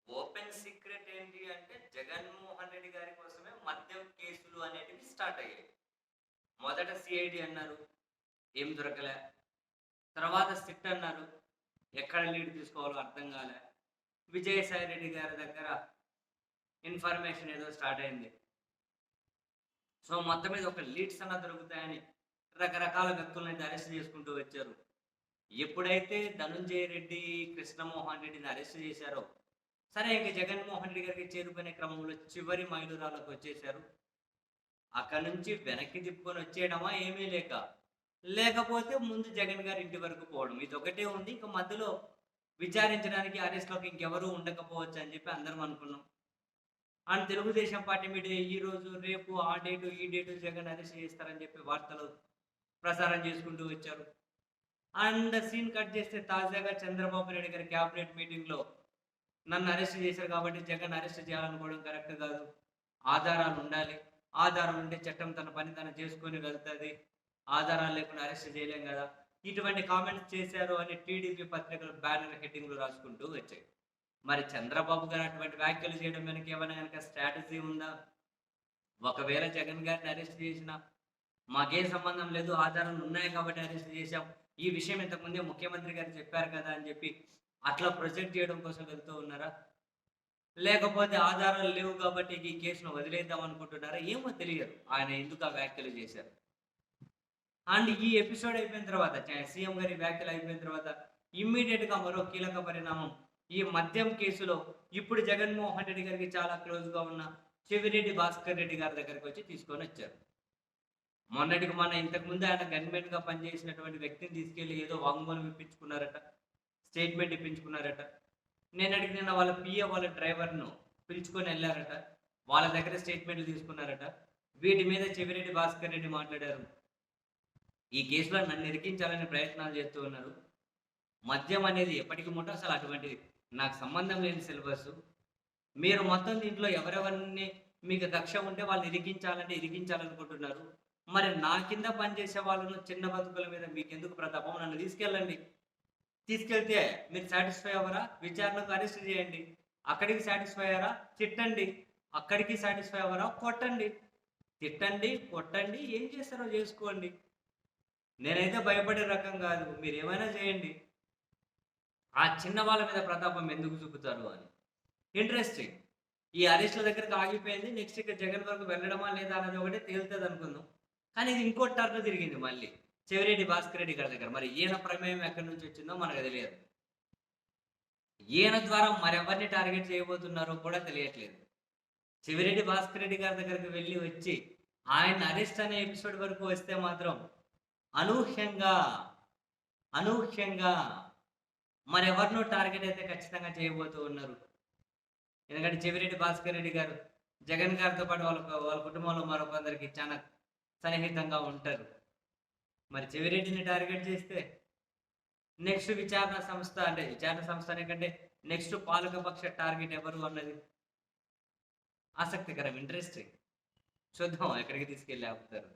Open secret ఏంటి అంటే, జగన్మోహన్ రెడ్డి గారి కోసమే మద్యం కేసులు అనేటివి స్టార్ట్ అయ్యాయి. మొదట సీఐడీ అన్నారు. ఏం దొరకలే. తర్వాత సిట్ అన్నారు. ఎక్కడ లీడ్ తీసుకోవాలో అర్థం కాలే. విజయసాయి రెడ్డి గారి దగ్గర ఇన్ఫర్మేషన్ ఏదో స్టార్ట్ అయింది. సో, మొత్తం మీద ఒక లీడ్స్ అన్నా దొరుకుతాయని రకరకాల వ్యక్తులనైతే అరెస్ట్ చేసుకుంటూ వచ్చారు. ఎప్పుడైతే ధనుంజయ రెడ్డి, కృష్ణమోహన్ రెడ్డిని అరెస్ట్ చేశారో, సరే ఇంక జగన్మోహన్ రెడ్డి గారికి చేరుకునే క్రమంలో చివరి మైలురాళ్ళకొచ్చేశారు. అక్కడి నుంచి వెనక్కి తిప్పుకొని వచ్చేయడమా ఏమీ లేక, లేకపోతే ముందు జగన్ గారి ఇంటి వరకు పోవడం. ఇదొకటే ఉంది. ఇంక మధ్యలో విచారించడానికి అరెస్ట్‌లోకి ఇంకెవరు ఉండకపోవచ్చు అని చెప్పి అందరం అనుకున్నాం. అండ్ తెలుగుదేశం పార్టీ మీడియా ఈరోజు, రేపు ఆ డేటు, ఈ డేటు జగన్ అరెస్ట్ చేస్తారని చెప్పి వార్తలు ప్రసారం చేసుకుంటూ వచ్చారు. అండ్ సీన్ కట్ చేస్తే తాజాగా చంద్రబాబు నాయుడు గారి క్యాబినెట్ మీటింగ్‌లో నన్ను అరెస్ట్ చేశారు కాబట్టి జగన్ అరెస్ట్ చేయాలనుకోవడం కరెక్ట్ కాదు. ఆధారాలుండాలి. ఆధారాలుంటే చట్టం తన పని తను చేసుకొని వెళ్తది. ఆధారాలు లేకుండా అరెస్ట్ చేయలేం గదా! ఇటువంటి కామెంట్స్ చేశారు అని టీడీపీ పత్రికలు బ్యానర్ హెడ్డింగ్‌లు రాసుకుంటూ వచ్చాయి. మరి చంద్రబాబు గారు అటువంటి వ్యాఖ్యలు చేయడం వెనక ఏమైనా గనక స్ట్రాటజీ ఉందా? ఒకవేళ జగన్ గారిని అరెస్ట్ చేసినా మాకేం సంబంధం లేదు. ఆధారాలు ఉన్నాయి కాబట్టి అరెస్ట్ చేశాం. ఈ విషయం ఇంతకుముందే ముఖ్యమంత్రి గారు చెప్పారు కదా! అని చెప్పి అట్లా ప్రొజెక్ట్ చేయడం కోసం వెళ్తూ ఉన్నారా? లేకపోతే ఆధారాలు లేవు కాబట్టి ఈ కేసును వదిలేద్దాం అనుకుంటున్నారా? ఏమో తెలియదు. ఆయన ఎందుకు ఆ వ్యాఖ్యలు చేశారు. అండ్ ఈ ఎపిసోడ్ అయిపోయిన తర్వాత సీఎం గారి వ్యాఖ్యలు అయిపోయిన తర్వాత ఇమ్మీడియేట్‌గా మరో కీలక పరిణామం. ఈ మద్యం కేసులో ఇప్పుడు జగన్మోహన్ రెడ్డి గారికి చాలా క్లోజ్‌గా ఉన్న చెవిరెడ్డి భాస్కర్ రెడ్డి గారి దగ్గరికొచ్చి తీసుకొనొచ్చారు. మొన్నటికి మొన్న ఇంతకుముందు ఆయన గన్‌మెన్‌గా పనిచేసినటువంటి వ్యక్తిని తీసుకెళ్ళి ఏదో వాంగ్మూలం ఇప్పించుకున్నారట. స్టేట్‌మెంట్ ఇప్పించుకున్నారట. నిన్నటికి నిన్న వాళ్ళ పిఏ వాళ్ళ డ్రైవర్‌ను పిలుచుకొనెళ్లారట. వాళ్ళ దగ్గర స్టేట్‌మెంట్‌లు తీసుకున్నారట. వీటి మీద చెవిరెడ్డి భాస్కర్ రెడ్డి మాట్లాడారు. ఈ కేసులో నన్ను ఇరికించాలని ప్రయత్నాలు చేస్తూ ఉన్నారు. మద్యం అనేది ఎప్పటికి ముట్టో అసలు అటువంటిది నాకు సంబంధం లేని సిలబస్సు. మీరు మొత్తం దీంట్లో ఎవరెవరిని మీకు కక్ష ఉంటే వాళ్ళని ఇరికించాలంటే ఇరికించాలనుకుంటున్నారు. మరి నా కింద పనిచేసే వాళ్ళను చిన్న బతుకుల మీద మీకెందుకు ప్రతాపం? నన్ను తీసుకెళ్ళండి. తీసుకెళ్తే మీరు సాటిస్ఫై అవ్వరా? విచారణకు అరెస్ట్ చేయండి. అక్కడికి సాటిస్ఫై అయ్యారా? తిట్టండి. అక్కడికి సాటిస్ఫై అవ్వరా? కొట్టండి. తిట్టండి, కొట్టండి, ఏం చేస్తారో చేసుకోండి. నేనైతే భయపడే రకం కాదు. మీరేమైనా చేయండి. ఆ చిన్న వాళ్ళ మీద ప్రతాపం ఎందుకు చూపుతారు అని. ఇంట్రెస్టింగ్. ఈ అరెస్ట్‌ల దగ్గరికి ఆగిపోయింది. నెక్స్ట్ ఇక జగన్ వరకు వెళ్ళడమా లేదా అన్నది ఒకటే తేలుతదనుకుందాం. కానీ ఇది ఇంకో టర్న్ తిరిగింది మళ్ళీ. చెవిరెడ్డి భాస్కర్ రెడ్డి గారి దగ్గర. మరి ఈయన ప్రమేయం ఎక్కడి నుంచి వచ్చిందో మనకు తెలియదు. ఈయన ద్వారా మరెవరిని టార్గెట్ చేయబోతున్నారో కూడా తెలియట్లేదు. చెవిరెడ్డి భాస్కర్ రెడ్డి గారి దగ్గరికి వెళ్లి వచ్చి ఆయన అరెస్ట్ అనే ఎపిసోడ్ వరకు వస్తే మాత్రం అనూహ్యంగా, అనూహ్యంగా మరెవరినో టార్గెట్ అయితే ఖచ్చితంగా చేయబోతూ ఉన్నారు. ఎందుకంటే చెవిరెడ్డి భాస్కర్ రెడ్డి గారు జగన్ గారితో పాటు వాళ్ళ కుటుంబంలో మరో కొందరికి చాలా సన్నిహితంగా ఉంటారు. మరి చెవిరెడ్డిని టార్గెట్ చేస్తే నెక్స్ట్ విచారణ సంస్థ అంటే విచారణ సంస్థ అనే కంటే నెక్స్ట్ పాలకపక్ష టార్గెట్ ఎవరు అన్నది ఆసక్తికరం. ఇంట్రెస్టింగ్. చూద్దాం ఎక్కడికి తీసుకెళ్ళి ఆపుతారు.